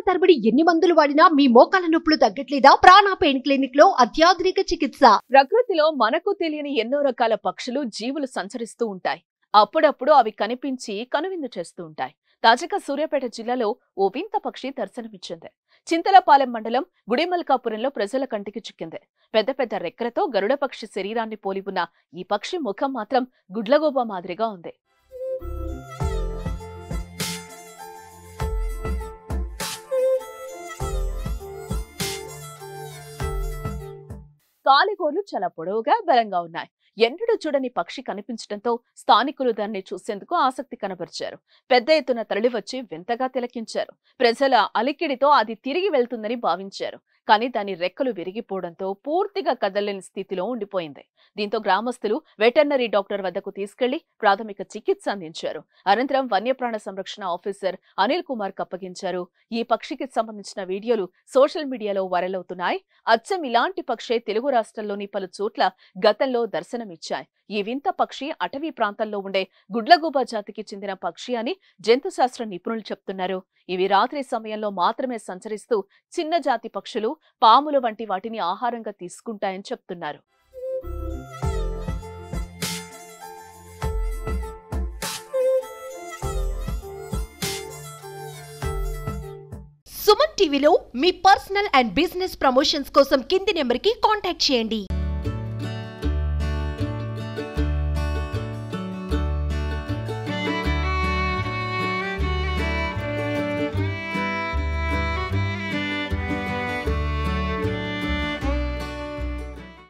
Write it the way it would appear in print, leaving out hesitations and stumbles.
తరబడి ఎన్ని మందులు వాడినా మీ మోకాల నొప్పులు తగ్గట్లేదా? ప్రాణ పెయిన్ క్లినిక్ లో అత్యాధునిక చికిత్స. ప్రకృతిలో మనకు తెలియని ఎన్నో రకాల పక్షులు, జీవులు సంచరిస్తూ ఉంటాయి. అప్పుడప్పుడు అవి కనిపించి కనువిందు చేస్తూ ఉంటాయి. తాజాగా సూర్యాపేట జిల్లాలో ఓ వింత పక్షి దర్శనమిచ్చింది. చింతలపాలెం మండలం గుడిమల్కాపురంలో ప్రజల కంటికి చిక్కింది. పెద్ద పెద్ద రెక్కలతో గరుడ పక్షి శరీరాన్ని పోలి ఉన్న ఈ పక్షి ముఖం మాత్రం గుడ్లగూబ మాదిరిగా ఉంది. కాలిగోర్లు చాలా పొడవుగా బలంగా ఉన్నాయి. ఎన్నడూ చూడని పక్షి కనిపించడంతో స్థానికులు దాన్ని చూసేందుకు ఆసక్తి కనబరిచారు. పెద్ద ఎత్తున తరలివచ్చి వింతగా తిలకించారు. ప్రజల అలికిడితో అది తిరిగి వెళ్తుందని భావించారు. కానీ దాని రెక్కలు విరిగిపోవడంతో పూర్తిగా కదలలేని స్థితిలో ఉండిపోయింది. దీంతో గ్రామస్తులు వెటర్నరీ డాక్టర్ వద్దకు తీసుకెళ్లి ప్రాథమిక చికిత్స అందించారు. అనంతరం వన్యప్రాణ సంరక్షణ ఆఫీసర్ అనిల్ కుమార్ అప్పగించారు. ఈ పక్షికి సంబంధించిన వీడియోలు సోషల్ మీడియాలో వైరల్ అవుతున్నాయి. అచ్చం ఇలాంటి పక్షే తెలుగు రాష్ట్రాల్లోని పలు చోట్ల గతంలో దర్శనమిచ్చాయి. ఈ వింత పక్షి అటవీ ప్రాంతాల్లో ఉండే గుడ్లగూబ జాతికి చెందిన పక్షి అని జంతు శాస్త్ర నిపుణులు చెప్తున్నారు. ఇవి రాత్రి సమయంలో మాత్రమే సంచరిస్తూ చిన్న జాతి పక్షులు, పాములు వంటి వాటిని ఆహారంగా తీసుకుంటాయని చెప్తున్నారు. సుమన్ టీవీలో మీ పర్సనల్ అండ్ బిజినెస్ ప్రమోషన్స్ కోసం కింది నెంబర్కి కాంటాక్ట్ చేయండి.